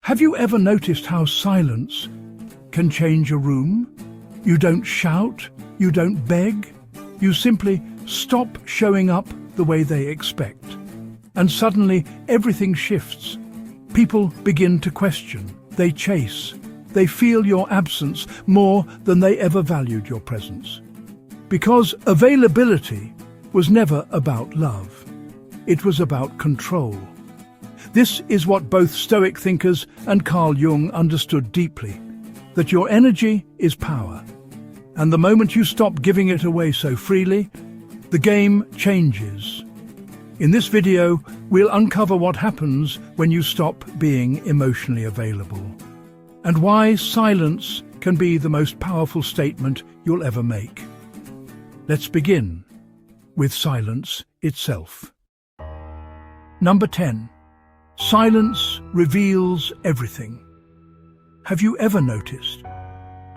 Have you ever noticed how silence can change a room? You don't shout, you don't beg, you simply stop showing up the way they expect. And suddenly everything shifts. People begin to question, they chase, they feel your absence more than they ever valued your presence. Because availability was never about love. It was about control. This is what both Stoic thinkers and Carl Jung understood deeply, that your energy is power. And the moment you stop giving it away so freely, the game changes. In this video, we'll uncover what happens when you stop being emotionally available, and why silence can be the most powerful statement you'll ever make. Let's begin with silence itself. Number 10. Silence reveals everything. Have you ever noticed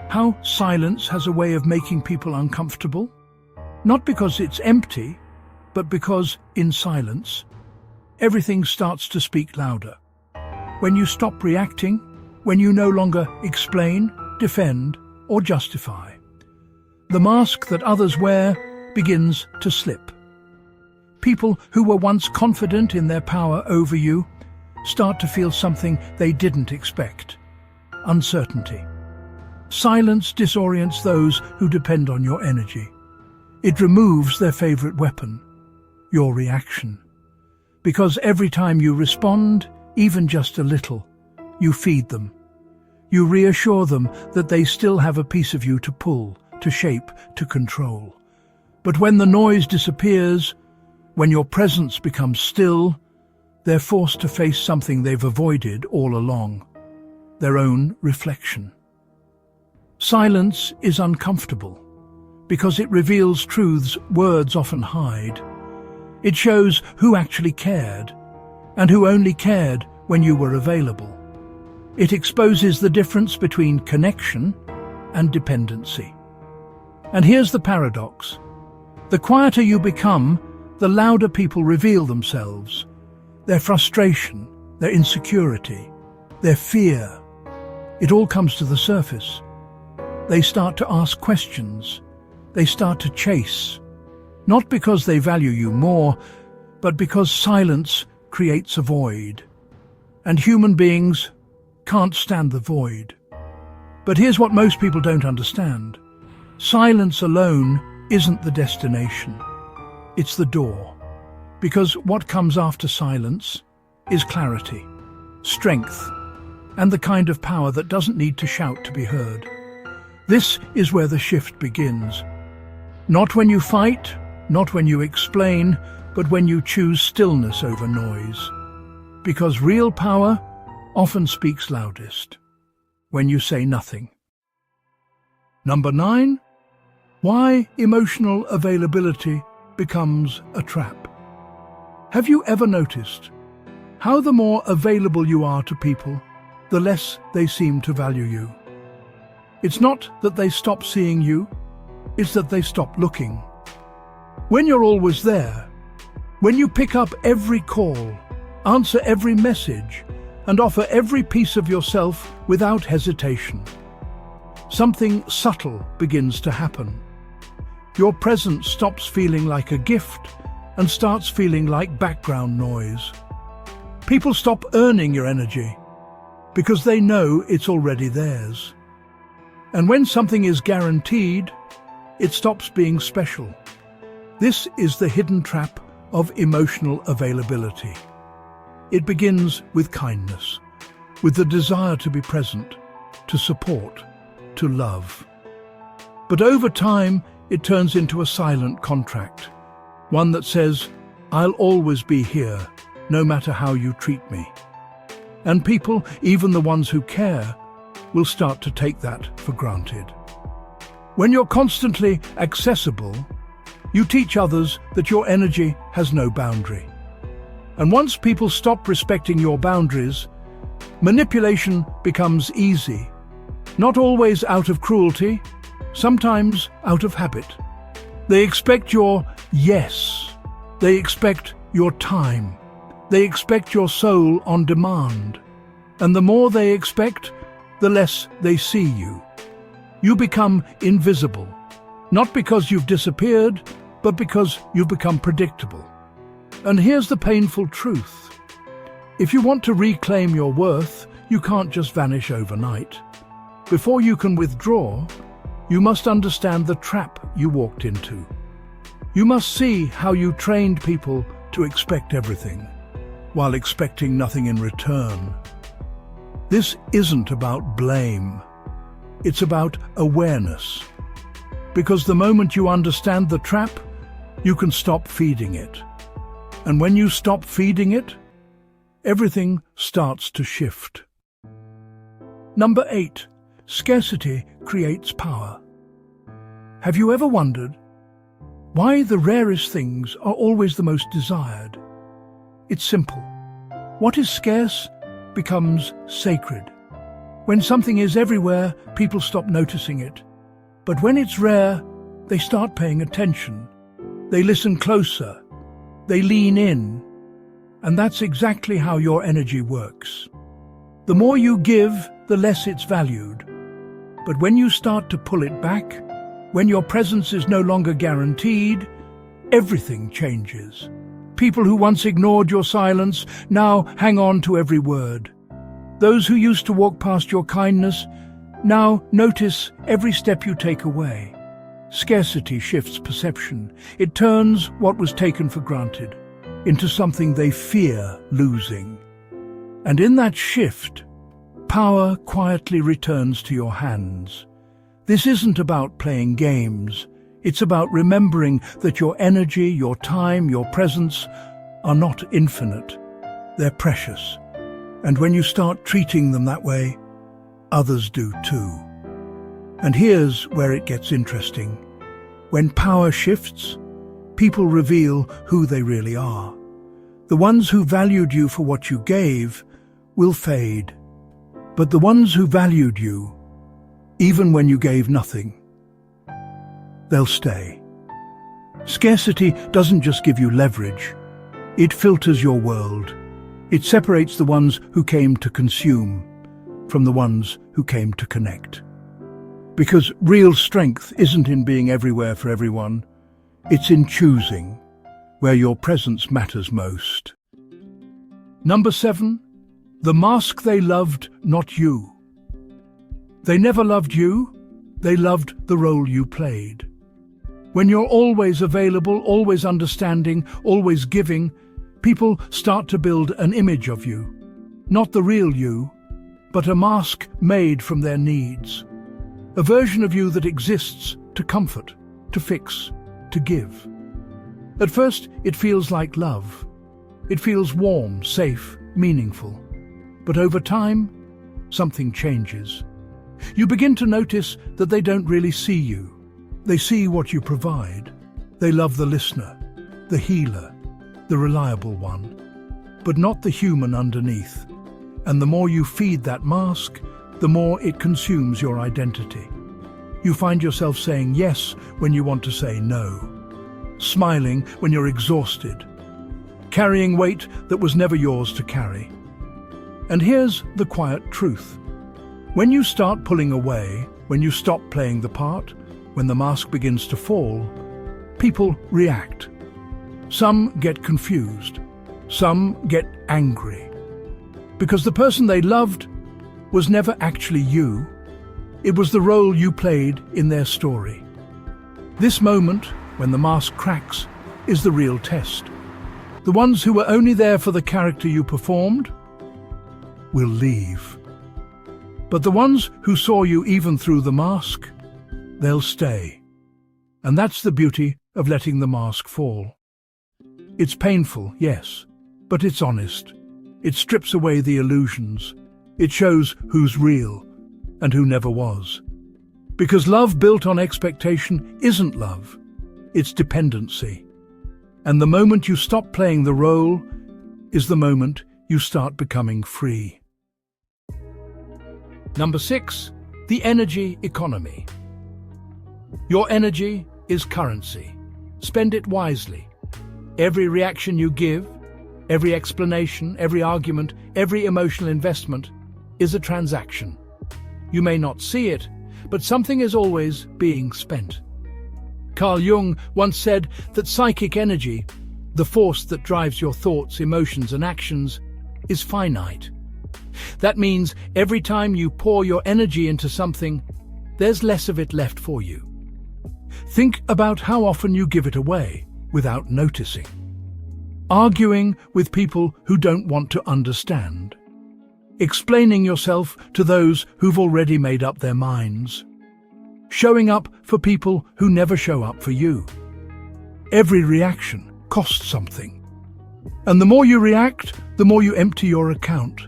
how silence has a way of making people uncomfortable? Not because it's empty, but because in silence, everything starts to speak louder. When you stop reacting, when you no longer explain, defend, or justify, the mask that others wear begins to slip. People who were once confident in their power over you start to feel something they didn't expect: uncertainty. Silence disorients those who depend on your energy. It removes their favorite weapon, your reaction. Because every time you respond, even just a little, you feed them. You reassure them that they still have a piece of you to pull, to shape, to control. But when the noise disappears, when your presence becomes still, they're forced to face something they've avoided all along: their own reflection. Silence is uncomfortable because it reveals truths words often hide. It shows who actually cared and who only cared when you were available. It exposes the difference between connection and dependency. And here's the paradox. The quieter you become, the louder people reveal themselves. Their frustration, their insecurity, their fear. It all comes to the surface. They start to ask questions. They start to chase. Not because they value you more, but because silence creates a void. And human beings can't stand the void. But here's what most people don't understand. Silence alone isn't the destination. It's the door. Because what comes after silence is clarity, strength, and the kind of power that doesn't need to shout to be heard. This is where the shift begins. Not when you fight, not when you explain, but when you choose stillness over noise. Because real power often speaks loudest when you say nothing. Number 9. Why emotional availability becomes a trap. Have you ever noticed how the more available you are to people, the less they seem to value you? It's not that they stop seeing you, it's that they stop looking. When you're always there, when you pick up every call, answer every message, and offer every piece of yourself without hesitation, something subtle begins to happen. Your presence stops feeling like a gift and starts feeling like background noise. People stop earning your energy because they know it's already theirs. And when something is guaranteed, it stops being special. This is the hidden trap of emotional availability. It begins with kindness, with the desire to be present, to support, to love. But over time, it turns into a silent contract, one that says, "I'll always be here, no matter how you treat me." And people, even the ones who care, will start to take that for granted. When you're constantly accessible, you teach others that your energy has no boundary. And once people stop respecting your boundaries, manipulation becomes easy. Not always out of cruelty, sometimes out of habit. They expect your yes. They expect your time. They expect your soul on demand. And the more they expect, the less they see you. You become invisible, not because you've disappeared, but because you've become predictable. And here's the painful truth. If you want to reclaim your worth, you can't just vanish overnight. Before you can withdraw, you must understand the trap you walked into. You must see how you trained people to expect everything, while expecting nothing in return. This isn't about blame. It's about awareness. Because the moment you understand the trap, you can stop feeding it. And when you stop feeding it, everything starts to shift. Number 8. Scarcity creates power. Have you ever wondered why the rarest things are always the most desired? It's simple. What is scarce becomes sacred. When something is everywhere, people stop noticing it. But when it's rare, they start paying attention. They listen closer. They lean in. And that's exactly how your energy works. The more you give, the less it's valued. But when you start to pull it back, when your presence is no longer guaranteed, everything changes. People who once ignored your silence now hang on to every word. Those who used to walk past your kindness now notice every step you take away. Scarcity shifts perception. It turns what was taken for granted into something they fear losing. And in that shift, power quietly returns to your hands. This isn't about playing games. It's about remembering that your energy, your time, your presence are not infinite. They're precious. And when you start treating them that way, others do too. And here's where it gets interesting. When power shifts, people reveal who they really are. The ones who valued you for what you gave will fade. But the ones who valued you, even when you gave nothing, they'll stay. Scarcity doesn't just give you leverage. It filters your world. It separates the ones who came to consume from the ones who came to connect. Because real strength isn't in being everywhere for everyone. It's in choosing where your presence matters most. Number 7. The mask they loved, not you. They never loved you. They loved the role you played. When you're always available, always understanding, always giving, people start to build an image of you. Not the real you, but a mask made from their needs. A version of you that exists to comfort, to fix, to give. At first, it feels like love. It feels warm, safe, meaningful. But over time, something changes. You begin to notice that they don't really see you. They see what you provide. They love the listener, the healer, the reliable one, but not the human underneath. And the more you feed that mask, the more it consumes your identity. You find yourself saying yes when you want to say no, smiling when you're exhausted, carrying weight that was never yours to carry. And here's the quiet truth. When you start pulling away, when you stop playing the part, when the mask begins to fall, people react. Some get confused. Some get angry. Because the person they loved was never actually you. It was the role you played in their story. This moment, when the mask cracks, is the real test. The ones who were only there for the character you performed will leave. But the ones who saw you even through the mask, they'll stay. And that's the beauty of letting the mask fall. It's painful, yes, but it's honest. It strips away the illusions. It shows who's real and who never was. Because love built on expectation isn't love. It's dependency. And the moment you stop playing the role is the moment you start becoming free. Number 6, the energy economy. Your energy is currency. Spend it wisely. Every reaction you give, every explanation, every argument, every emotional investment is a transaction. You may not see it, but something is always being spent. Carl Jung once said that psychic energy, the force that drives your thoughts, emotions, and actions, is finite. That means every time you pour your energy into something, there's less of it left for you. Think about how often you give it away without noticing. Arguing with people who don't want to understand. Explaining yourself to those who've already made up their minds. Showing up for people who never show up for you. Every reaction costs something. And the more you react, the more you empty your account.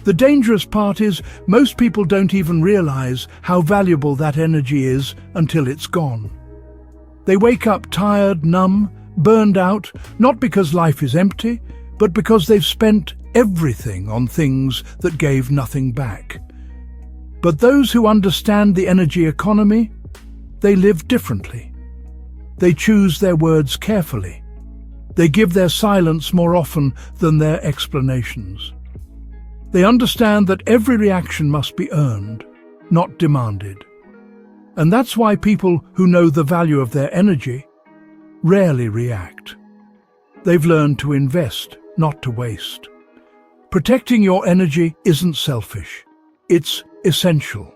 The dangerous part is most people don't even realize how valuable that energy is until it's gone. They wake up tired, numb, burned out, not because life is empty, but because they've spent everything on things that gave nothing back. But those who understand the energy economy, they live differently. They choose their words carefully. They give their silence more often than their explanations. They understand that every reaction must be earned, not demanded. And that's why people who know the value of their energy rarely react. They've learned to invest, not to waste. Protecting your energy isn't selfish. It's essential.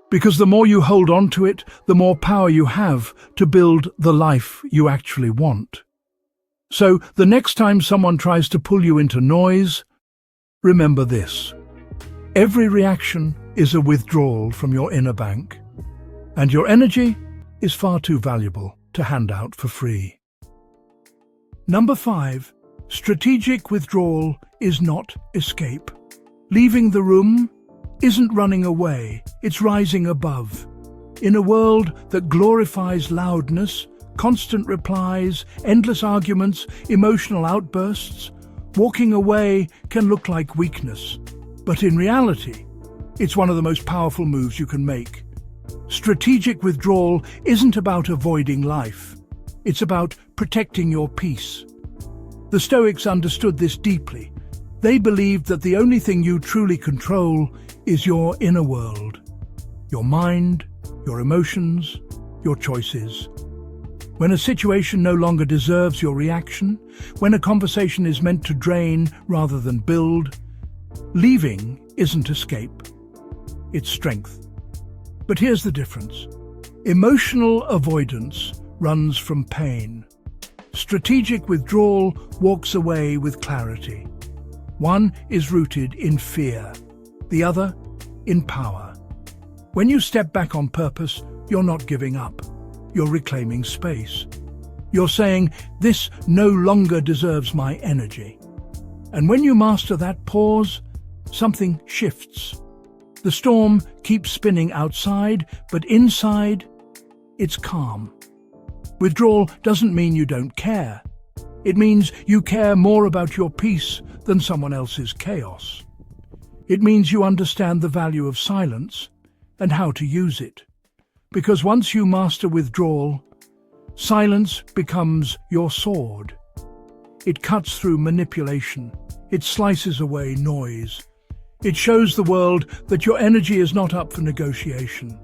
Because the more you hold on to it, the more power you have to build the life you actually want. So the next time someone tries to pull you into noise, remember this. Every reaction is a withdrawal from your inner bank, and your energy is far too valuable to hand out for free. Number 5. Strategic withdrawal is not escape. Leaving the room isn't running away, it's rising above. In a world that glorifies loudness, constant replies, endless arguments, emotional outbursts, walking away can look like weakness. But in reality, it's one of the most powerful moves you can make. Strategic withdrawal isn't about avoiding life. It's about protecting your peace. The Stoics understood this deeply. They believed that the only thing you truly control is your inner world, your mind, your emotions, your choices. When a situation no longer deserves your reaction, when a conversation is meant to drain rather than build, leaving isn't escape, it's strength. But here's the difference. Emotional avoidance runs from pain. Strategic withdrawal walks away with clarity. One is rooted in fear, the other in power. When you step back on purpose, you're not giving up. You're reclaiming space. You're saying, this no longer deserves my energy. And when you master that pause, something shifts. The storm keeps spinning outside, but inside, it's calm. Withdrawal doesn't mean you don't care. It means you care more about your peace than someone else's chaos. It means you understand the value of silence and how to use it. Because once you master withdrawal, silence becomes your sword. It cuts through manipulation. It slices away noise. It shows the world that your energy is not up for negotiation.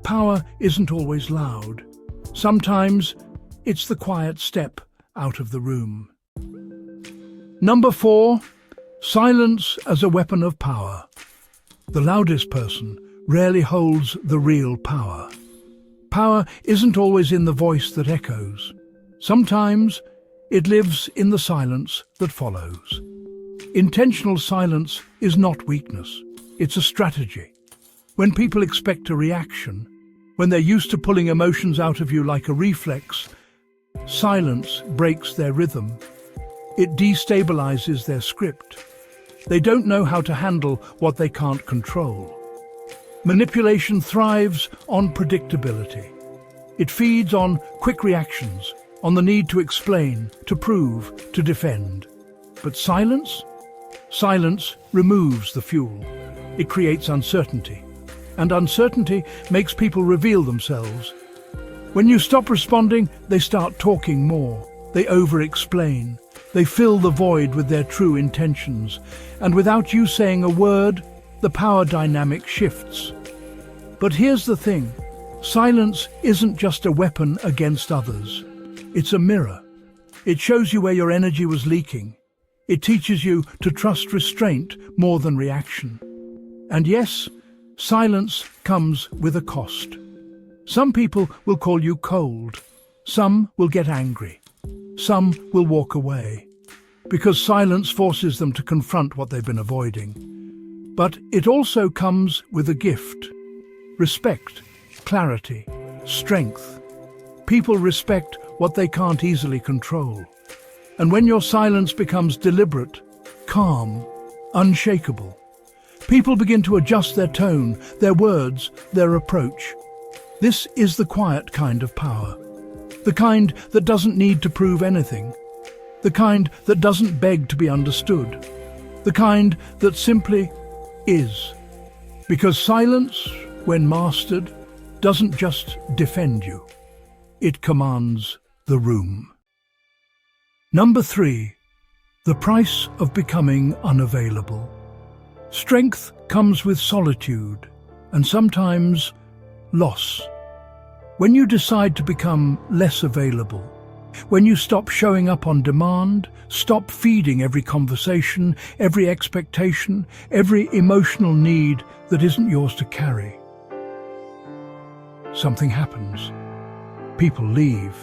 Power isn't always loud. Sometimes it's the quiet step out of the room. Number 4. Silence as a weapon of power. The loudest person rarely holds the real power. Power isn't always in the voice that echoes. Sometimes it lives in the silence that follows. Intentional silence is not weakness, it's a strategy. When people expect a reaction, when they're used to pulling emotions out of you like a reflex, silence breaks their rhythm. It destabilizes their script. They don't know how to handle what they can't control. Manipulation thrives on predictability. It feeds on quick reactions, on the need to explain, to prove, to defend. But silence? Silence removes the fuel. It creates uncertainty. And uncertainty makes people reveal themselves. When you stop responding, they start talking more. They over-explain. They fill the void with their true intentions. And without you saying a word, the power dynamic shifts. But here's the thing. Silence isn't just a weapon against others. It's a mirror. It shows you where your energy was leaking. It teaches you to trust restraint more than reaction. And yes, silence comes with a cost. Some people will call you cold. Some will get angry. Some will walk away, because silence forces them to confront what they've been avoiding. But it also comes with a gift: respect, clarity, strength. People respect what they can't easily control. And when your silence becomes deliberate, calm, unshakable, people begin to adjust their tone, their words, their approach. This is the quiet kind of power. The kind that doesn't need to prove anything. The kind that doesn't beg to be understood. The kind that simply is. Because silence, when mastered, doesn't just defend you. It commands the room. Number 3. The price of becoming unavailable. Strength comes with solitude, and sometimes loss. When you decide to become less available, when you stop showing up on demand, stop feeding every conversation, every expectation, every emotional need that isn't yours to carry, something happens. People leave,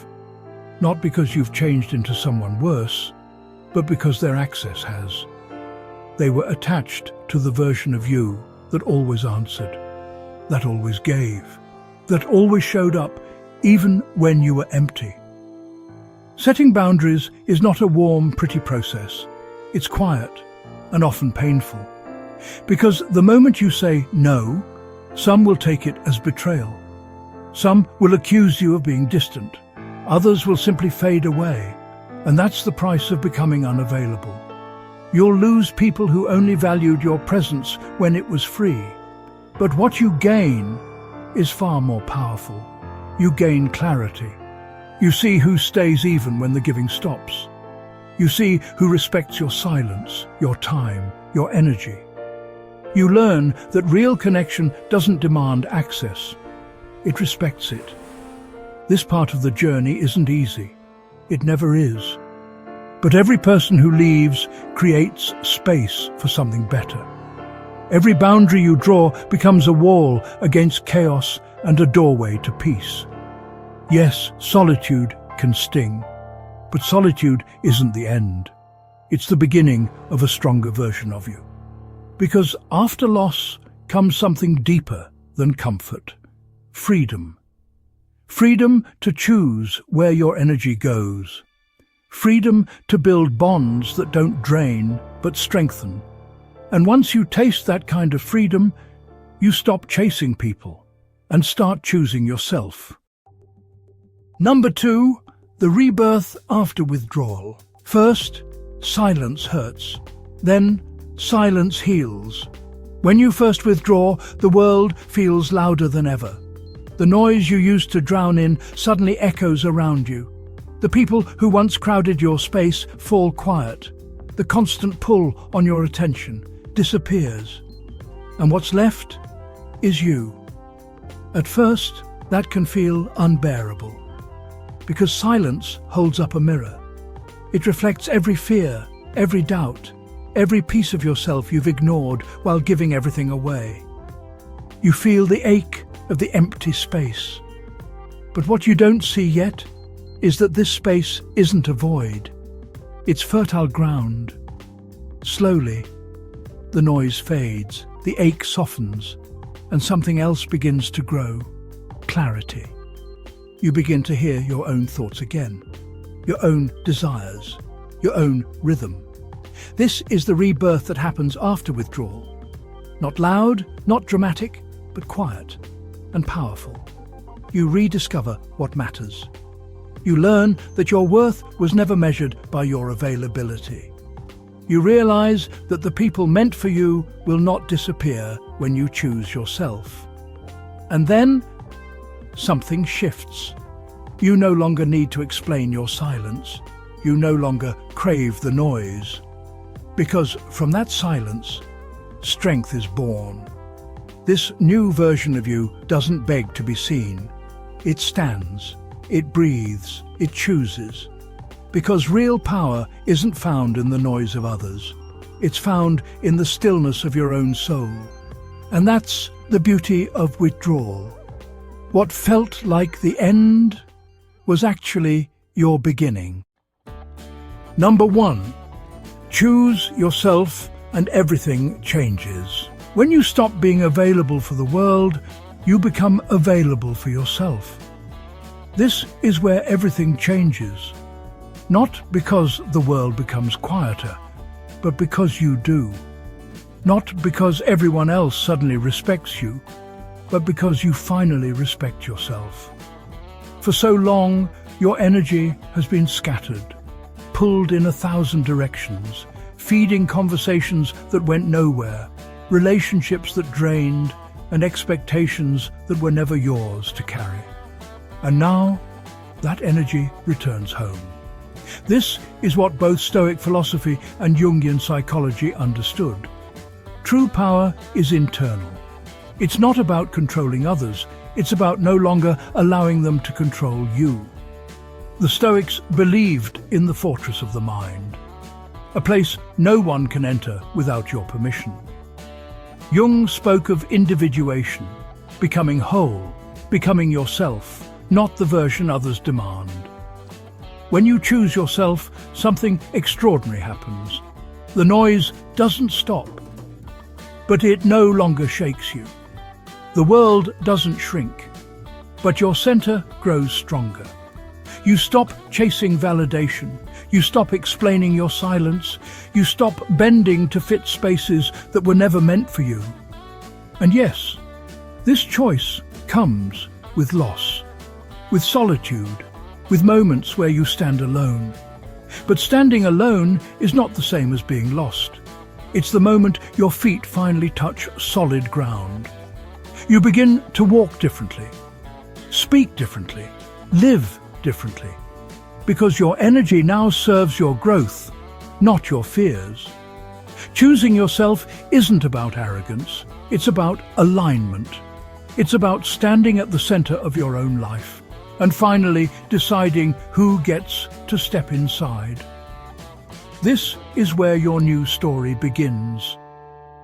not because you've changed into someone worse, but because their access has. They were attached to the version of you that always answered, that always gave, that always showed up even when you were empty. Setting boundaries is not a warm, pretty process. It's quiet and often painful. Because the moment you say no, some will take it as betrayal. Some will accuse you of being distant. Others will simply fade away. And that's the price of becoming unavailable. You'll lose people who only valued your presence when it was free. But what you gain is far more powerful. You gain clarity. You see who stays even when the giving stops. You see who respects your silence, your time, your energy. You learn that real connection doesn't demand access. It respects it. This part of the journey isn't easy. It never is. But every person who leaves creates space for something better. Every boundary you draw becomes a wall against chaos and a doorway to peace. Yes, solitude can sting, but solitude isn't the end. It's the beginning of a stronger version of you. Because after loss comes something deeper than comfort: freedom. Freedom to choose where your energy goes. Freedom to build bonds that don't drain but strengthen. And once you taste that kind of freedom, you stop chasing people and start choosing yourself. Number 2, the rebirth after withdrawal. First, silence hurts. Then, silence heals. When you first withdraw, the world feels louder than ever. The noise you used to drown in suddenly echoes around you. The people who once crowded your space fall quiet. The constant pull on your attention disappears. And what's left is you. At first, that can feel unbearable, because silence holds up a mirror. It reflects every fear, every doubt, every piece of yourself you've ignored while giving everything away. You feel the ache of the empty space. But what you don't see yet is that this space isn't a void. It's fertile ground. Slowly, the noise fades, the ache softens, and something else begins to grow: clarity. You begin to hear your own thoughts again, your own desires, your own rhythm. This is the rebirth that happens after withdrawal. Not loud, not dramatic, but quiet and powerful. You rediscover what matters. You learn that your worth was never measured by your availability. You realize that the people meant for you will not disappear when you choose yourself. And then, something shifts. You no longer need to explain your silence. You no longer crave the noise. Because from that silence, strength is born. This new version of you doesn't beg to be seen. It stands, it breathes, it chooses. Because real power isn't found in the noise of others. It's found in the stillness of your own soul. And that's the beauty of withdrawal. What felt like the end was actually your beginning. Number 1. Choose yourself and everything changes. When you stop being available for the world, you become available for yourself. This is where everything changes. Not because the world becomes quieter, but because you do. Not because everyone else suddenly respects you, but because you finally respect yourself. For so long, your energy has been scattered, pulled in 1,000 directions, feeding conversations that went nowhere, relationships that drained, and expectations that were never yours to carry. And now, that energy returns home. This is what both Stoic philosophy and Jungian psychology understood. True power is internal. It's not about controlling others, it's about no longer allowing them to control you. The Stoics believed in the fortress of the mind, a place no one can enter without your permission. Jung spoke of individuation, becoming whole, becoming yourself, not the version others demand. When you choose yourself, something extraordinary happens. The noise doesn't stop, but it no longer shakes you. The world doesn't shrink, but your center grows stronger. You stop chasing validation. You stop explaining your silence. You stop bending to fit spaces that were never meant for you. And yes, this choice comes with loss, with solitude, with moments where you stand alone. But standing alone is not the same as being lost. It's the moment your feet finally touch solid ground. You begin to walk differently, speak differently, live differently, because your energy now serves your growth, not your fears. Choosing yourself isn't about arrogance, it's about alignment. It's about standing at the center of your own life, and finally deciding who gets to step inside. This is where your new story begins.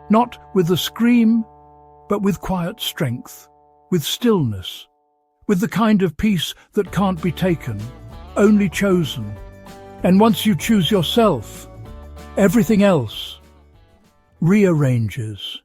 Not with a scream, but with quiet strength, with stillness, with the kind of peace that can't be taken, only chosen. And once you choose yourself, everything else rearranges.